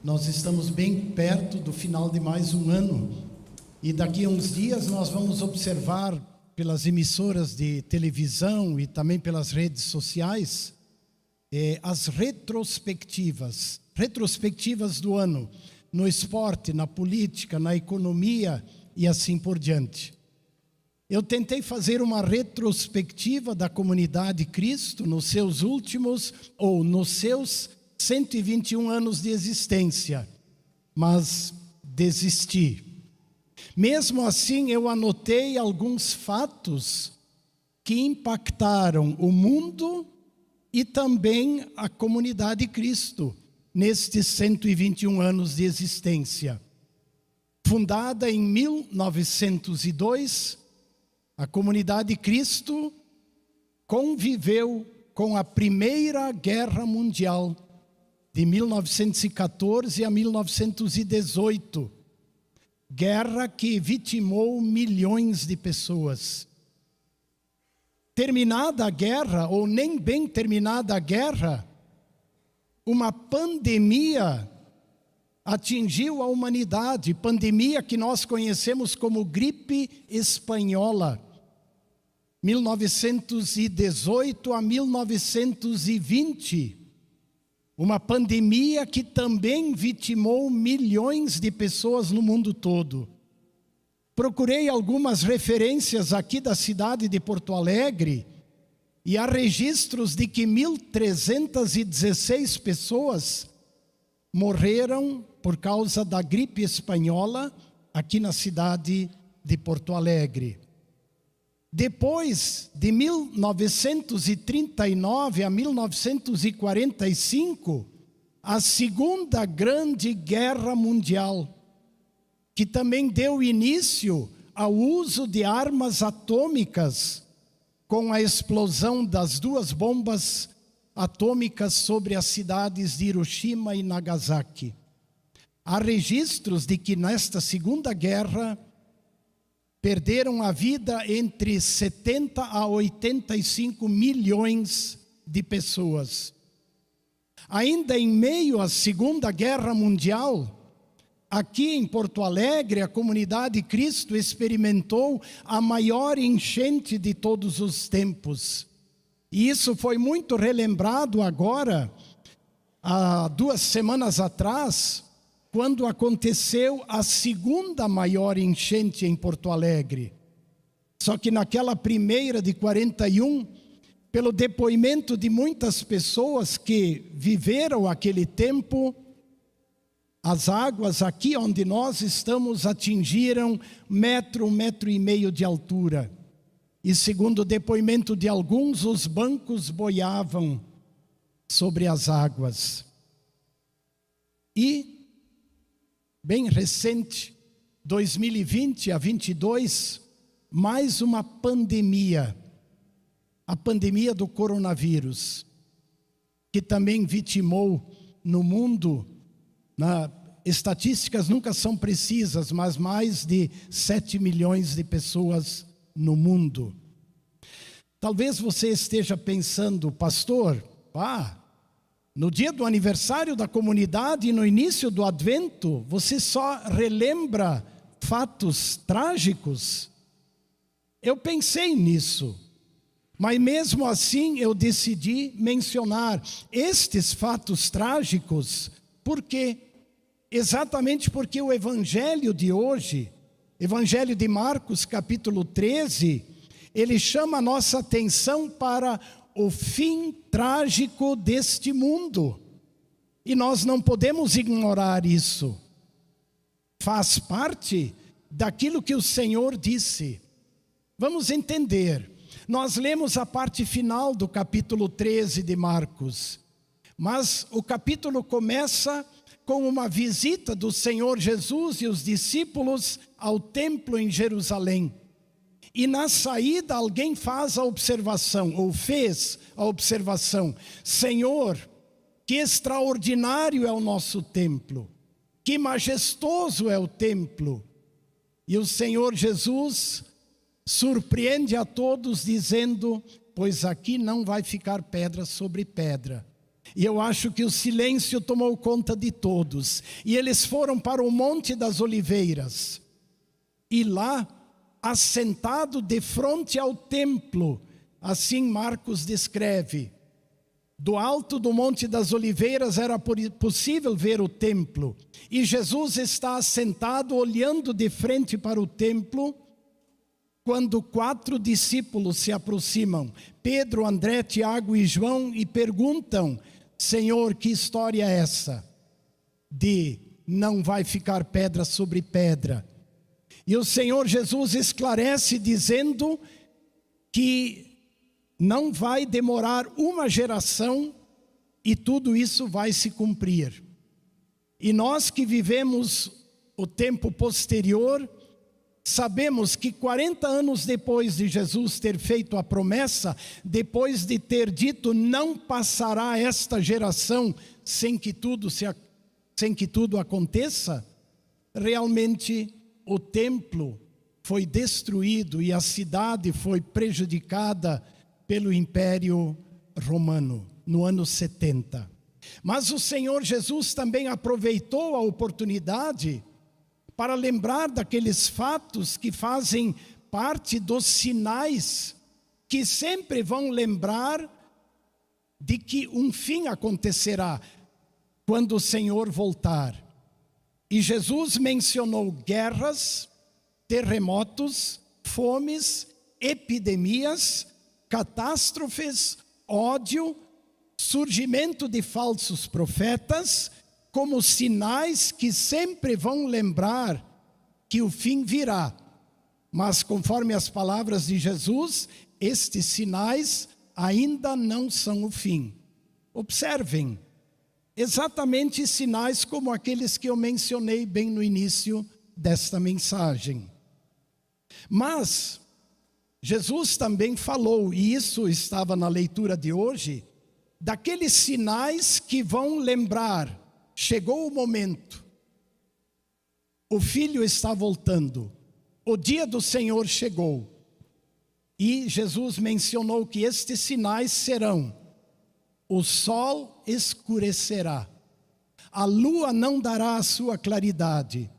Nós estamos bem perto do final de mais um ano e daqui a uns dias nós vamos observar pelas emissoras de televisão e também pelas redes sociais as retrospectivas do ano no esporte, na política, na economia e assim por diante. Eu tentei fazer uma retrospectiva da comunidade Cristo nos seus 121 anos de existência, mas desisti. Mesmo assim, eu anotei alguns fatos que impactaram o mundo e também a comunidade Cristo nestes 121 anos de existência. Fundada em 1902, a comunidade Cristo conviveu com a Primeira Guerra Mundial, de 1914 a 1918, guerra que vitimou milhões de pessoas. Terminada a guerra, ou nem bem terminada a guerra, uma pandemia atingiu a humanidade, pandemia que nós conhecemos como gripe espanhola, 1918 a 1920. Uma pandemia que também vitimou milhões de pessoas no mundo todo. Procurei algumas referências aqui da cidade de Porto Alegre e há registros de que 1.316 pessoas morreram por causa da gripe espanhola aqui na cidade de Porto Alegre. Depois de 1939 a 1945, a Segunda Grande Guerra Mundial, que também deu início ao uso de armas atômicas, com a explosão das duas bombas atômicas sobre as cidades de Hiroshima e Nagasaki. Há registros de que nesta Segunda Guerra perderam a vida entre 70 a 85 milhões de pessoas. Ainda em meio à Segunda Guerra Mundial, aqui em Porto Alegre, a comunidade Cristo experimentou a maior enchente de todos os tempos. E isso foi muito relembrado agora, há 2 semanas atrás, quando aconteceu a segunda maior enchente em Porto Alegre. Só que naquela primeira de 41, pelo depoimento de muitas pessoas que viveram aquele tempo, as águas aqui onde nós estamos atingiram 1,5 metros de altura. E segundo o depoimento de alguns, os bancos boiavam sobre as águas. E bem recente, 2020 a 22, mais uma pandemia, a pandemia do coronavírus, que também vitimou no mundo, estatísticas nunca são precisas, mas mais de 7 milhões de pessoas no mundo. Talvez você esteja pensando, pastor, no dia do aniversário da comunidade e no início do advento, você só relembra fatos trágicos? Eu pensei nisso, mas mesmo assim eu decidi mencionar estes fatos trágicos. Por quê? Exatamente porque o evangelho de hoje, evangelho de Marcos capítulo 13, ele chama a nossa atenção para o fim trágico deste mundo. E nós não podemos ignorar isso. Faz parte daquilo que o Senhor disse. Vamos entender. Nós lemos a parte final do capítulo 13 de Marcos. Mas o capítulo começa com uma visita do Senhor Jesus e os discípulos ao templo em Jerusalém. E na saída alguém faz a observação, ou fez a observação: Senhor, que extraordinário é o nosso templo, que majestoso é o templo. E o Senhor Jesus surpreende a todos dizendo: pois aqui não vai ficar pedra sobre pedra. E eu acho que o silêncio tomou conta de todos. E eles foram para o Monte das Oliveiras. E lá, assentado de frente ao templo, assim Marcos descreve, do alto do Monte das Oliveiras era possível ver o templo. E Jesus está assentado olhando de frente para o templo, quando 4 discípulos se aproximam, Pedro, André, Tiago e João, e perguntam: Senhor, que história é essa? De não vai ficar pedra sobre pedra. E o Senhor Jesus esclarece dizendo que não vai demorar uma geração e tudo isso vai se cumprir. E nós que vivemos o tempo posterior, sabemos que 40 anos depois de Jesus ter feito a promessa, depois de ter dito, não passará esta geração sem que tudo aconteça, realmente o templo foi destruído e a cidade foi prejudicada pelo Império Romano, no ano 70. Mas o Senhor Jesus também aproveitou a oportunidade para lembrar daqueles fatos que fazem parte dos sinais que sempre vão lembrar de que um fim acontecerá quando o Senhor voltar. E Jesus mencionou guerras, terremotos, fomes, epidemias, catástrofes, ódio, surgimento de falsos profetas, como sinais que sempre vão lembrar que o fim virá. Mas conforme as palavras de Jesus, estes sinais ainda não são o fim. Observem, exatamente sinais como aqueles que eu mencionei bem no início desta mensagem. Mas Jesus também falou, e isso estava na leitura de hoje, daqueles sinais que vão lembrar, chegou o momento, o Filho está voltando, o dia do Senhor chegou. E Jesus mencionou que estes sinais serão: o sol escurecerá, a lua não dará a sua claridade,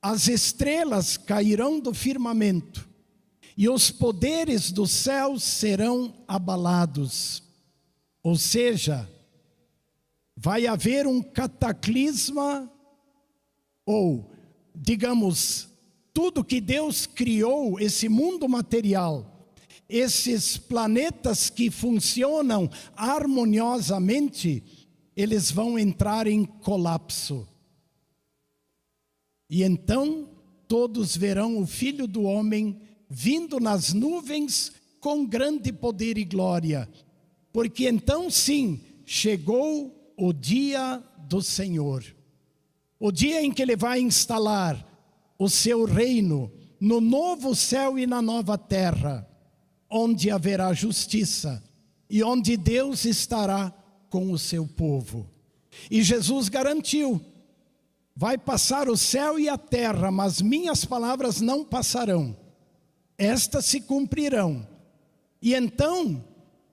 as estrelas cairão do firmamento, e os poderes do céu serão abalados. Ou seja, vai haver um cataclisma, ou, digamos, tudo que Deus criou, esse mundo material, esses planetas que funcionam harmoniosamente, eles vão entrar em colapso. E então todos verão o Filho do Homem vindo nas nuvens com grande poder e glória. Porque então sim, chegou o dia do Senhor. O dia em que Ele vai instalar o seu reino no novo céu e na nova terra, onde haverá justiça e onde Deus estará com o seu povo. E Jesus garantiu: vai passar o céu e a terra, mas minhas palavras não passarão. Estas se cumprirão. E então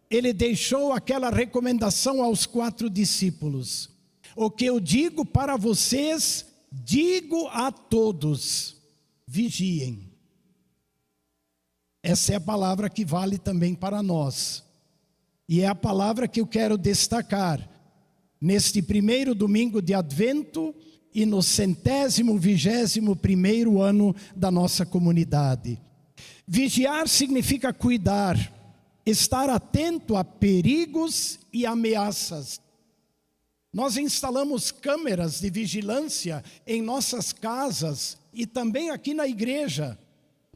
Ele deixou aquela recomendação aos 4 discípulos: o que eu digo para vocês, digo a todos, vigiem. Essa é a palavra que vale também para nós. E é a palavra que eu quero destacar neste primeiro domingo de Advento e no 121º ano da nossa comunidade. Vigiar significa cuidar, estar atento a perigos e ameaças. Nós instalamos câmeras de vigilância em nossas casas e também aqui na igreja,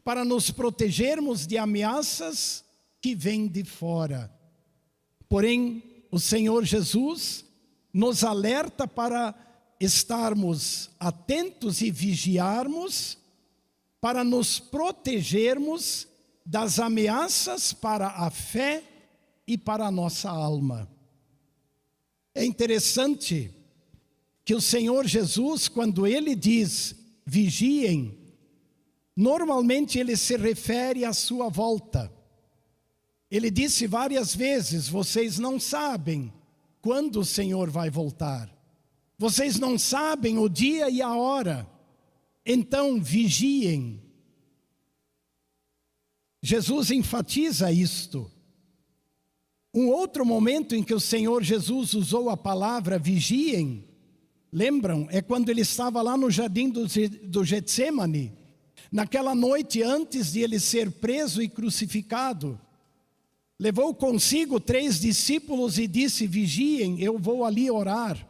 para nos protegermos de ameaças que vêm de fora. Porém, o Senhor Jesus nos alerta para estarmos atentos e vigiarmos, para nos protegermos das ameaças para a fé e para a nossa alma. É interessante que o Senhor Jesus, quando Ele diz vigiem, normalmente Ele se refere à sua volta. Ele disse várias vezes: vocês não sabem quando o Senhor vai voltar. Vocês não sabem o dia e a hora. Então vigiem. Jesus enfatiza isto. Um outro momento em que o Senhor Jesus usou a palavra vigiem, lembram? É quando ele estava lá no jardim do Getsêmani, naquela noite antes de ele ser preso e crucificado. Levou consigo 3 discípulos e disse: vigiem, eu vou ali orar.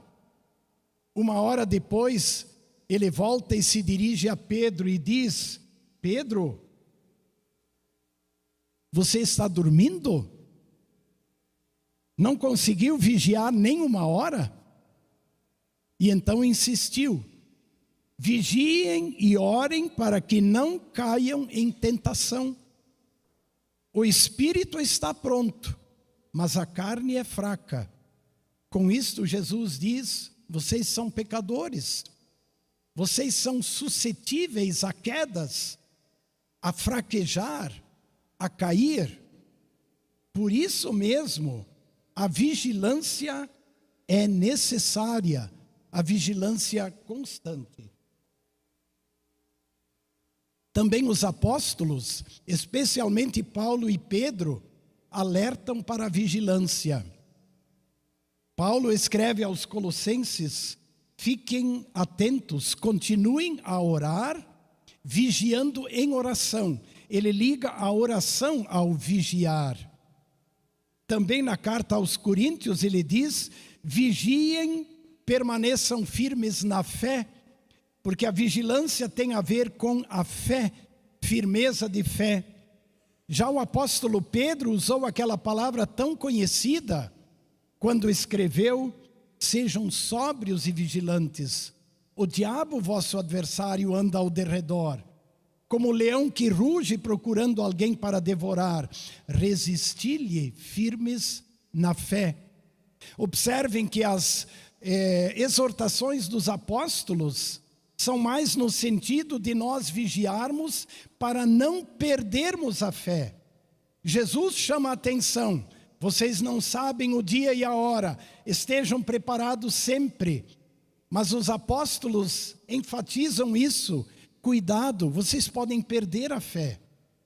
1 hora depois, ele volta e se dirige a Pedro e diz: Pedro, você está dormindo? Não conseguiu vigiar nem 1 hora? E então insistiu: vigiem e orem para que não caiam em tentação. O espírito está pronto, mas a carne é fraca. Com isto Jesus diz: vocês são pecadores. Vocês são suscetíveis a quedas, a fraquejar, a cair. Por isso mesmo, a vigilância é necessária, a vigilância constante. Também os apóstolos, especialmente Paulo e Pedro, alertam para a vigilância. Paulo escreve aos Colossenses: fiquem atentos, continuem a orar, vigiando em oração. Ele liga a oração ao vigiar. Também na carta aos Coríntios ele diz: vigiem, permaneçam firmes na fé, porque a vigilância tem a ver com a fé, firmeza de fé. Já o apóstolo Pedro usou aquela palavra tão conhecida quando escreveu: sejam sóbrios e vigilantes. O diabo, vosso adversário, anda ao derredor, como leão que ruge procurando alguém para devorar. Resisti-lhe firmes na fé. Observem que as exortações dos apóstolos são mais no sentido de nós vigiarmos para não perdermos a fé. Jesus chama a atenção: vocês não sabem o dia e a hora, estejam preparados sempre. Mas os apóstolos enfatizam isso: cuidado, vocês podem perder a fé,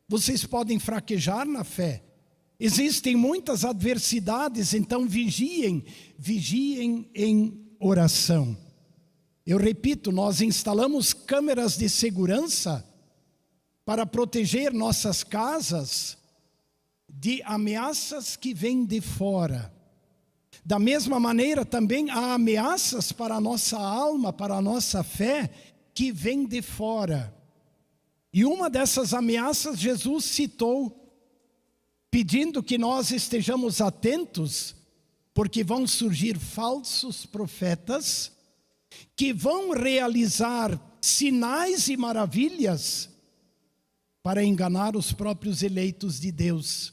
vocês podem fraquejar na fé. Existem muitas adversidades, então vigiem em oração. Eu repito, nós instalamos câmeras de segurança para proteger nossas casas de ameaças que vêm de fora. Da mesma maneira, também há ameaças para a nossa alma, para a nossa fé, que vêm de fora. E uma dessas ameaças Jesus citou, pedindo que nós estejamos atentos, porque vão surgir falsos profetas, que vão realizar sinais e maravilhas para enganar os próprios eleitos de Deus.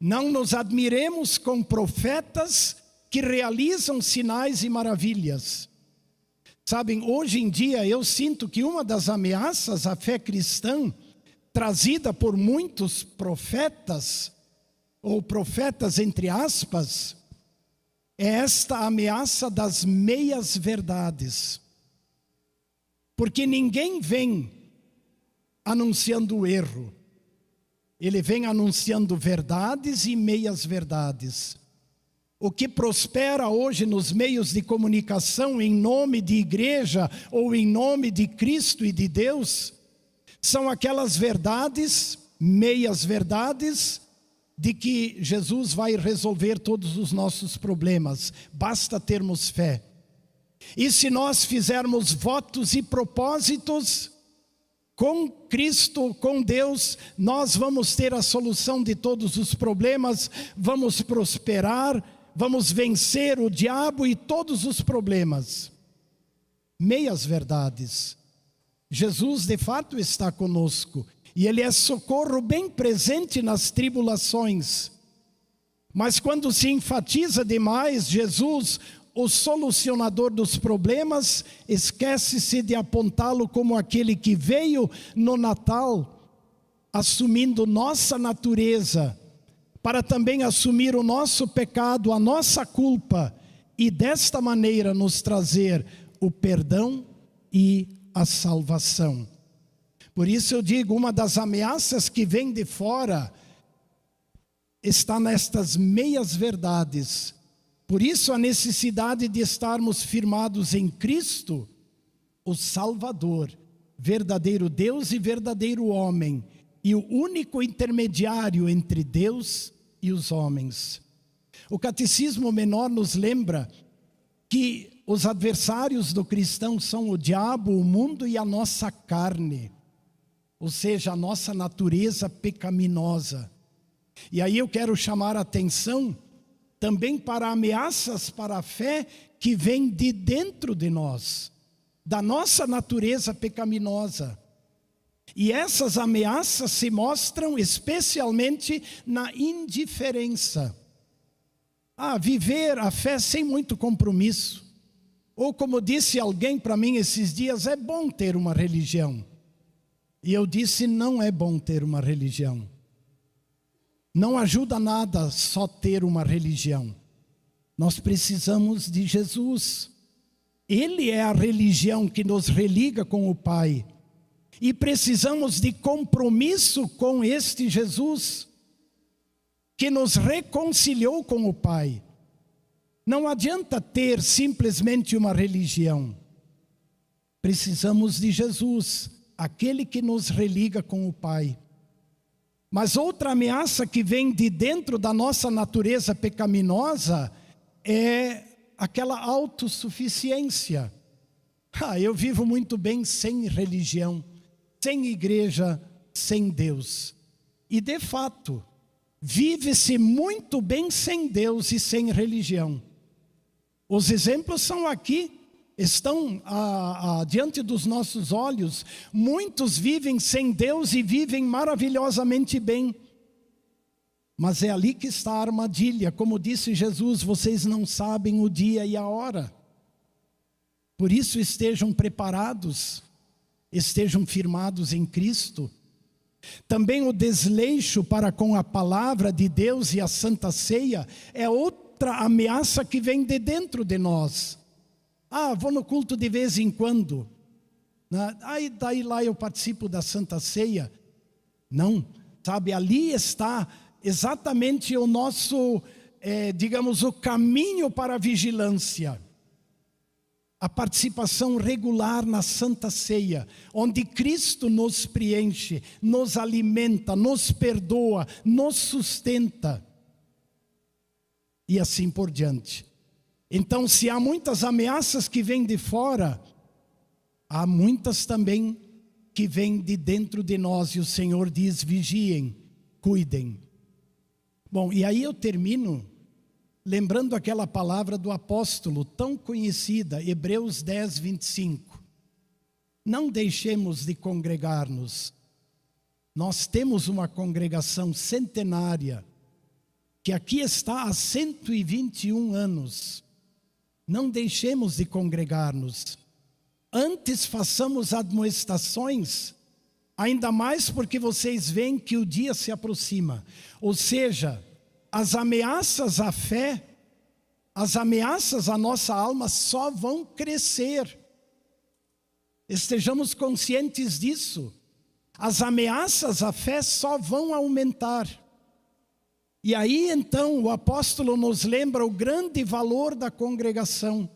Não nos admiremos com profetas que realizam sinais e maravilhas. Sabem, hoje em dia eu sinto que uma das ameaças à fé cristã, trazida por muitos profetas, ou profetas entre aspas, é esta ameaça das meias verdades. Porque ninguém vem anunciando o erro. Ele vem anunciando verdades e meias verdades. O que prospera hoje nos meios de comunicação em nome de igreja ou em nome de Cristo e de Deus, são aquelas verdades, meias verdades, de que Jesus vai resolver todos os nossos problemas, basta termos fé. E se nós fizermos votos e propósitos com Cristo, com Deus, nós vamos ter a solução de todos os problemas, vamos prosperar, vamos vencer o diabo e todos os problemas. Meias verdades. Jesus de fato está conosco. E Ele é socorro bem presente nas tribulações. Mas quando se enfatiza demais Jesus, o solucionador dos problemas, esquece-se de apontá-lo como aquele que veio no Natal, assumindo nossa natureza, para também assumir o nosso pecado, a nossa culpa, e desta maneira nos trazer o perdão e a salvação. Por isso eu digo, uma das ameaças que vem de fora está nestas meias verdades. Por isso a necessidade de estarmos firmados em Cristo, o Salvador, verdadeiro Deus e verdadeiro homem, e o único intermediário entre Deus e os homens. O Catecismo Menor nos lembra que os adversários do cristão são o diabo, o mundo e a nossa carne, ou seja, a nossa natureza pecaminosa. E aí eu quero chamar a atenção também para ameaças para a fé que vêm de dentro de nós, da nossa natureza pecaminosa. E essas ameaças se mostram especialmente na indiferença. Viver a fé sem muito compromisso. Ou como disse alguém para mim esses dias, é bom ter uma religião. E eu disse, não é bom ter uma religião. Não ajuda nada só ter uma religião. Nós precisamos de Jesus. Ele é a religião que nos religa com o Pai. E precisamos de compromisso com este Jesus, que nos reconciliou com o Pai. Não adianta ter simplesmente uma religião. Precisamos de Jesus, aquele que nos religa com o Pai. Mas outra ameaça que vem de dentro da nossa natureza pecaminosa é aquela autossuficiência. Eu vivo muito bem sem religião, sem igreja, sem Deus. E de fato, vive-se muito bem sem Deus e sem religião. Os exemplos são aqui, estão diante dos nossos olhos. Muitos vivem sem Deus e vivem maravilhosamente bem. Mas é ali que está a armadilha. Como disse Jesus, vocês não sabem o dia e a hora. Por isso estejam preparados, estejam firmados em Cristo. Também o desleixo para com a palavra de Deus e a Santa Ceia é outra ameaça que vem de dentro de nós. Vou no culto de vez em quando. Daí lá eu participo da Santa Ceia. Não, sabe, ali está exatamente o nosso, o caminho para a vigilância. A participação regular na Santa Ceia, onde Cristo nos preenche, nos alimenta, nos perdoa, nos sustenta. E assim por diante. Então, se há muitas ameaças que vêm de fora, há muitas também que vêm de dentro de nós. E o Senhor diz, vigiem, cuidem. Bom, e aí eu termino lembrando aquela palavra do apóstolo tão conhecida, Hebreus 10, 25. Não deixemos de congregar-nos. Nós temos uma congregação centenária, que aqui está há 121 anos. Não deixemos de congregar-nos. Antes façamos admoestações, ainda mais porque vocês veem que o dia se aproxima. Ou seja, as ameaças à fé, as ameaças à nossa alma só vão crescer. Estejamos conscientes disso. As ameaças à fé só vão aumentar. E aí então o apóstolo nos lembra o grande valor da congregação.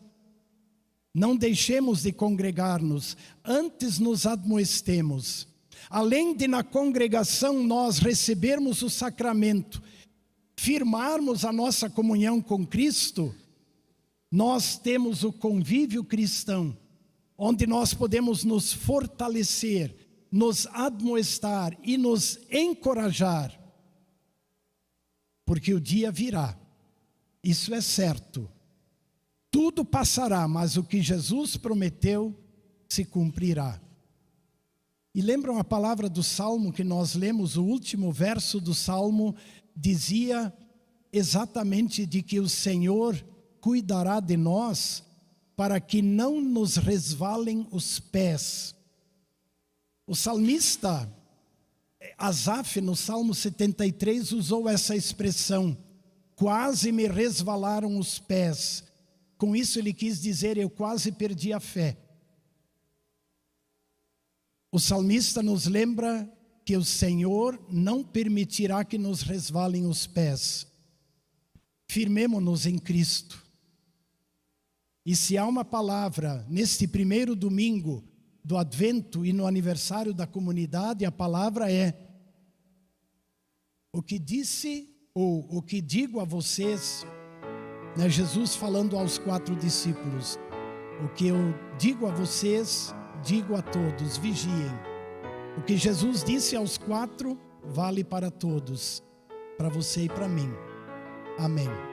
Não deixemos de congregar-nos, antes nos admoestemos. Além de na congregação nós recebermos o sacramento, firmarmos a nossa comunhão com Cristo, nós temos o convívio cristão, onde nós podemos nos fortalecer, nos admoestar e nos encorajar, porque o dia virá, isso é certo. Tudo passará, mas o que Jesus prometeu se cumprirá. E lembram a palavra do Salmo que nós lemos, o último verso do Salmo dizia exatamente de que o Senhor cuidará de nós para que não nos resvalem os pés. O salmista Asaf, no Salmo 73, usou essa expressão: quase me resvalaram os pés, Com isso ele quis dizer: eu quase perdi a fé. O salmista nos lembra que o Senhor não permitirá que nos resvalem os pés. Firmemo-nos em Cristo. E se há uma palavra neste primeiro domingo do Advento e no aniversário da comunidade, a palavra é: o que disse ou o que digo a vocês, né, Jesus falando aos 4 discípulos, o que eu digo a vocês, digo a todos, vigiem. O que Jesus disse aos 4 vale para todos, para você e para mim. Amém.